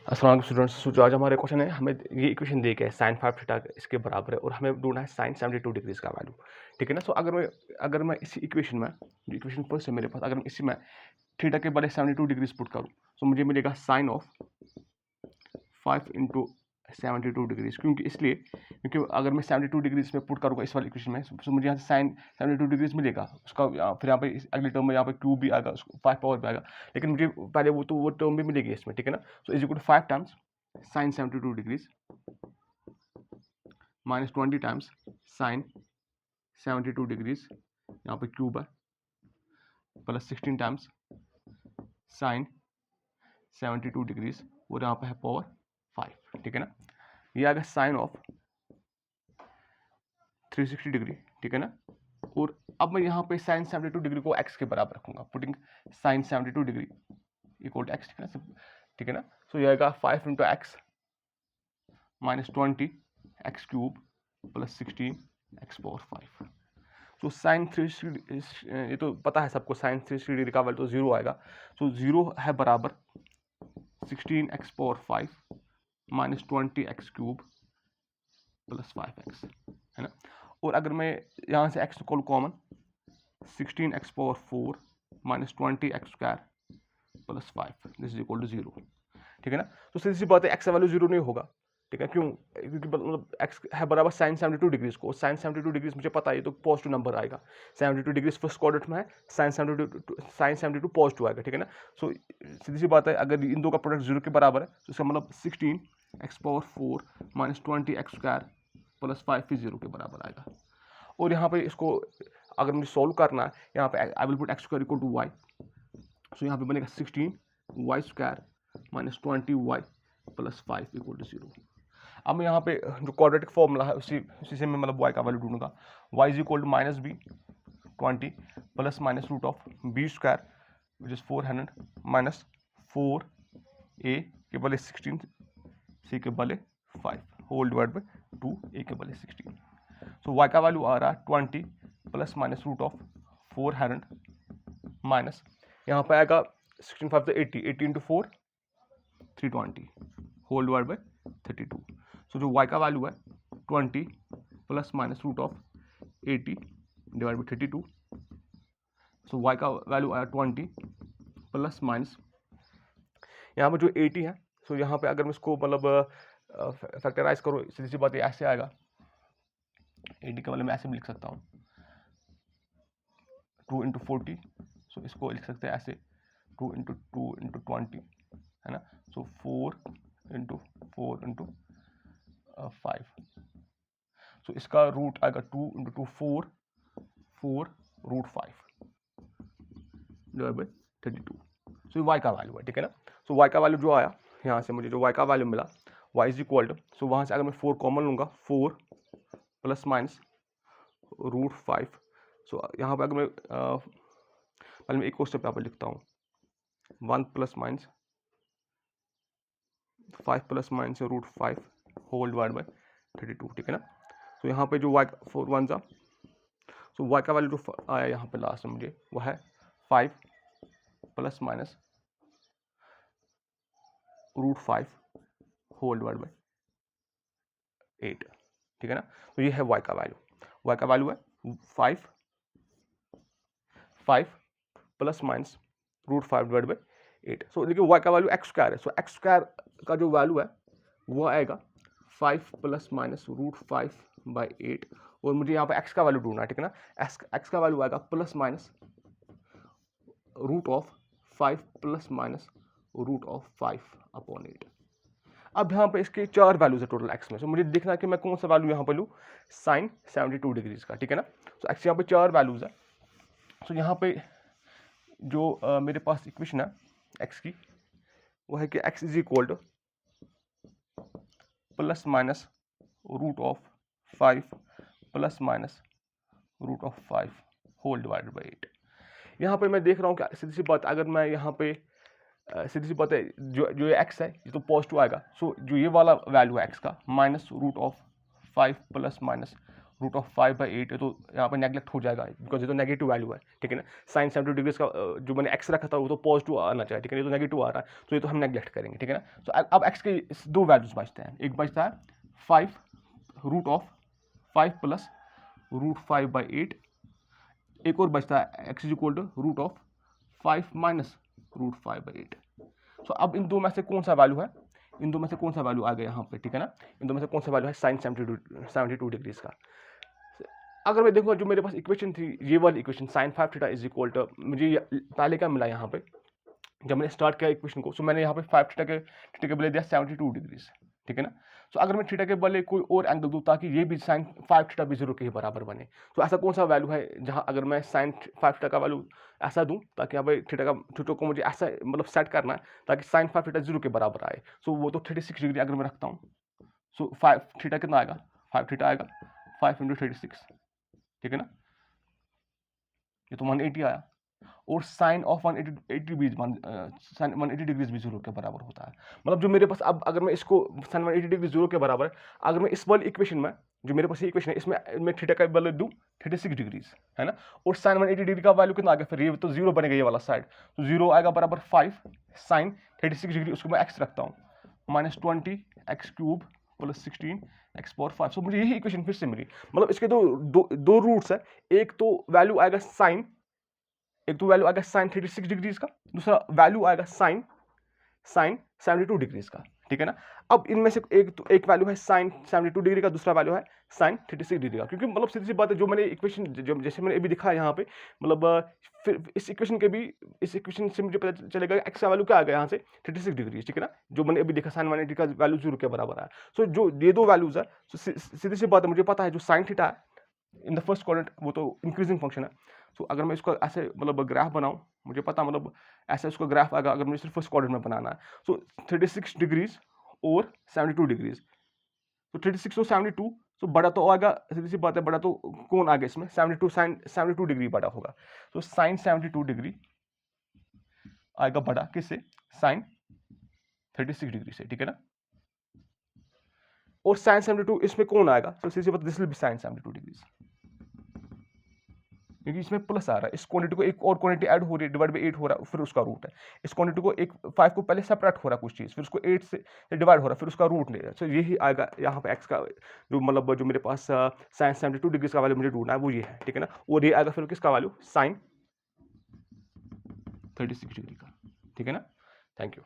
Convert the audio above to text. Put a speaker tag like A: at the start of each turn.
A: अस्सलाम वालेकुम स्टूडेंट्स। जो आज हमारे क्वेश्चन है, हमें ये इक्वेशन दी गई है साइन 5 थीटा इसके बराबर है और हमें ढूंढना है साइन 72 डिग्रीज का वैल्यू। ठीक है ना। सो अगर मैं इसी इक्वेशन में, जो इक्वेशन फर्स्ट है मेरे पास, अगर मैं इसी में थीटा के बड़े 72 डिग्रीज पुट करूँ, तो मुझे मिलेगा साइन ऑफ 5 इंटू 72 डिग्रीज। क्योंकि अगर मैं 72 डिग्रीज में पुट करूँगा इस वाले इक्वेशन में, तो मुझे यहाँ से साइन 72 डिग्रीज मिलेगा। उसका फिर यहाँ पे अगले टर्म में यहाँ पे क्यूब भी आएगा, 5 पावर भी आएगा, लेकिन मुझे पहले वो टर्म भी मिलेगी इसमें। ठीक है ना। So is equal to 5 times sine 72 degrees minus 20 times sine 72 degrees, यहाँ पे क्यूब है, प्लस 16 टाइम्स साइन 72 डिग्रीज और यहाँ पे है पावर 5। ठीक है ना। ये आ गया साइन ऑफ 360 डिग्री। ठीक है ना। और अब मैं यहाँ पे साइन 72 डिग्री को एक्स के बराबर रखूंगा, putting sine 72 degree equal to X. ठीक है ना। ठीक है ना। सो ये आएगा 5 into x minus 20 x cube plus 16 X power 5। तो साइन 360, ये तो पता है सबको, साइन 360 डिग्री का वैल्यू तो जीरो आएगा। सो जीरो है बराबर 16 X power 5 minus 20 x cube plus 5x, है ना। और अगर मैं यहाँ से x को common, 16 X power 4 minus 20 X square plus 5, this is equal to 0। ठीक है ना। तो सीधी सी बात है, x का वैल्यू 0 नहीं होगा। ठीक है। क्यों? क्योंकि मतलब x है बराबर साइन 72 डिग्रीज को, साइन 72 डिग्रीज मुझे पता है ये तो पॉजिटिव नंबर आएगा। 72 डिग्रीज फर्स्ट क्वाड्रेंट में है, साइन 72 पॉजिटिव आएगा। ठीक है ना। सो सीधी सी बात है, अगर इन दो का प्रोडक्ट 0 के बराबर है, तो इसका मतलब 16 X power 4 minus 20 X square plus 5 भी 0 के बराबर आएगा। और यहाँ पे इसको अगर मुझे सॉल्व करना है, यहाँ पे I will put X square equal to Y. So यहाँ पे बनेगा 16 Y square minus 20 Y plus 5 equal to 0। अब मैं यहाँ पे जो क्वाड्रेटिक फॉर्मूला है उसी से मैं मतलब वाई का वैल्यू ढूंढूंगा। Y is equal to minus B 20 plus minus root of B square which is 400 minus 4 A के बले 16 सी के बले 5 होल डिवाइड बाई 2 ए के बले 16। सो वाई का वैल्यू आ रहा है 20 plus minus root of 400 minus, यहाँ पे आएगा 16 5 तो 80, 80 into 4 320 whole divide by 32। So जो y का वैल्यू है 20 plus minus root of 80 divide by 32। So y का वैल्यू आया 20 प्लस माइनस, यहाँ पर जो 80 है, सो यहाँ पे अगर मैं इसको मतलब फैक्टराइज करूँ, सीधी सी बात ऐसे आएगा। 80 का मतलब मैं ऐसे भी लिख सकता हूँ 2 इंटू 40। सो इसको लिख सकते हैं ऐसे 2 इंटू 2 इंटू 20, है ना। सो 4 इंटू 4 इंटू 5। सो इसका रूट आएगा 2 इंटू 2 4 रूट 5 डिवाइड बाई 32। सो ये वाई का वैल्यू है। ठीक है ना। सो वाई का वैल्यू जो आया, यहाँ से मुझे जो वाई का वैल्यू मिला, वाई इज इक्वल टू, सो वहाँ से अगर मैं 4 कॉमन लूँगा, 4 प्लस माइनस रूट 5। सो यहाँ पर अगर मैं पहले मैं एक और स्टेप यहाँ पर लिखता हूँ, 1 plus minus 5 plus minus root 5 whole divide by 32। ठीक है ना। तो यहाँ पे जो वाई 4 1 था, सो वाई का वैल्यू जो आया यहाँ पे लास्ट में मुझे, वो है 5 plus minus root 5 whole divide by 8। ठीक है ना। तो ये है वाई का वैल्यू। वाई का वैल्यू है 5 plus minus root 5 divide by 8। So देखिए वाई का वैल्यू एक्स स्क्वायर है। सो एक्स स्क्वायर का जो वैल्यू है वो आएगा 5 प्लस माइनस रूट 5 बाई 8। और मुझे यहाँ पे एक्स का वैल्यू ढूंढना है। ठीक है ना। एक्स का वैल्यू आएगा plus minus root of 5 plus minus root of 5 upon 8। अब यहाँ पे इसके 4 वैल्यूज है टोटल एक्स में। सो मुझे देखना है कि मैं कौन सा वैल्यू यहाँ पे लूँ साइन 72 डिग्रीज का। ठीक है ना। सो एक्स यहाँ पे 4 वैल्यूज है। सो यहाँ पे जो मेरे पास इक्वेशन है एक्स की, वो है कि X is equal to plus minus root of 5 plus minus root of 5 whole divided by 8। यहाँ पे मैं देख रहा हूँ कि सीधी सी बात, अगर मैं यहाँ पे सीधी सी बात है, जो ये एक्स है ये तो पॉजिटिव आएगा। सो जो ये वाला वैल्यू है एक्स का, minus root of 5 plus minus root of 5/8 है, तो यहाँ पर नेगलेक्ट हो जाएगा बिकॉज ये तो नेगेटिव वैल्यू है, ठीक है ना। साइन 70 डिग्रीज का जो मैंने एक्स रखा था वो तो पॉजिटिव आना चाहिए, ठीक है, ये तो नेगेटिव आ रहा है, तो ये तो हम नेगलेक्ट करेंगे, ठीक है ना। तो अब एक्स के दो वैल्यूज बचते हैं, एक बचता है 5 रूट ऑफ 5 प्लस रूट 5/8, एक और बचता है X is equal to root of 5 minus root 5/8। सो अब इन दो में से कौन सा वैल्यू है, इन दो में से कौन सा वैल्यू आ गया यहाँ पे, ठीक है ना। इन दो में से कौन सा वैल्यू है साइन 72 डिग्रीज का। अगर मैं देखूंगा जो मेरे पास इक्वेशन थी, ये वाली equation sine 5 theta is equal to, मुझे पहले क्या मिला यहाँ पे जब मैंने स्टार्ट किया इक्वेशन को, सो मैंने यहाँ पे 5 थीटा के बदले दिया 72 डिग्रीज, ठीक है ना। सो अगर मैं थीटा के बदले कोई और एंगल दूँ ताकि ये भी साइन 5 थीटा भी 0 के बराबर बने, तो ऐसा कौन सा वैल्यू है जहाँ अगर मैं साइन 5 थीटा का वैल्यू ऐसा दूँ ताकि यहाँ पे थीटा को मुझे ऐसा मतलब सेट करना है ताकि साइन 5 थीटा 0 के बराबर आए। सो वो तो 36 डिग्री अगर मैं रखता हूँ, सो 5 थीटा कितना आएगा, 5 थीटा आएगा 5 × 36, ठीक है ना, ये तो 180 आया। और साइन ऑफ 180 भी 180 डिग्रीज भी 0 के बराबर होता है। मतलब जो मेरे पास अब अगर मैं इसको साइन 180 डिग्री 0 के बराबर है, अगर मैं इस वाली इक्वेशन में जो मेरे पास ये इक्वेशन है इसमें मैं थीटा का वैल्यू दूं 36 डिग्रीज, है ना, और साइन 180 डिग्री का वैल्यू कितना आ गया, फिर ये तो 0 बनेगा ये वाला साइड, तो 0 आएगा बराबर 5 साइन 36 डिग्री, उसको मैं एक्स रखता हूँ -20 x cube plus 16 X power 5। सो मुझे यही इक्वेशन फिर से मिली। मतलब इसके दो रूट्स है, एक तो वैल्यू आएगा साइन, एक तो वैल्यू आएगा साइन 36 डिग्रीज का, दूसरा वैल्यू आएगा साइन 72 डिग्रीज का, ठीक है ना। अब इनमें से एक वैल्यू है साइन 72 डिग्री का, दूसरा वैल्यू है साइन 36 डिग्री का, क्योंकि मतलब सीधी सी बात है जो मैंने इक्वेशन जैसे मैंने अभी दिखाया यहाँ पे, मतलब फिर इस इक्वेशन से मुझे पता चलेगा एक्स का वैल्यू क्या आ गया यहाँ से 36 डिग्री, ठीक है ना, जो मैंने अभी देखा साइन 180 का वैल्यू 0 के बराबर है। सो जो ये दो वैल्यूज है, सीधी सी बात है मुझे पता है जो साइन थीटा है इन द फर्स्ट क्वाड्रेंट वो तो इंक्रीजिंग फंक्शन है। सो अगर मैं इसको ऐसे मतलब ग्राफ बनाऊं, मुझे पता मतलब ऐसे उसका ग्राफ आएगा अगर मुझे सिर्फ फर्स्ट क्वाड्रेंट में बनाना है। सो 36 डिग्रीज और 72 डिग्रीज, तो 36 और 72, तो बड़ा तो आएगा, सीधी सी बात है बड़ा तो कौन आ गया इसमें 72, साइन 72 डिग्री बड़ा होगा, तो साइन 72 डिग्री आएगा बड़ा किससे, साइन 36 डिग्री से, ठीक है ना। और साइन 72 इसमें कौन आएगा, तो सीधी सी बात this will be sine 72 degrees, क्योंकि इसमें प्लस आ रहा है, इस क्वांटिटी को एक और क्वांटिटी ऐड हो रही है डिवाइड बाई 8 हो रहा है, फिर उसका रूट है, इस क्वांटिटी को एक 5 को पहले सेपरेट हो रहा है कुछ चीज़, फिर उसको 8 से डिवाइड हो रहा है, फिर उसका रूट ले रहा है। तो यही आएगा यहाँ पे एक्स का जो मतलब जो मेरे पास साइन 72 डिग्री का वैल्यू मुझे ढूंढना है वो ये है, ठीक है ना। और ये आएगा फिर किसका वैल्यू साइन 36 डिग्री का, ठीक है ना। Thank you.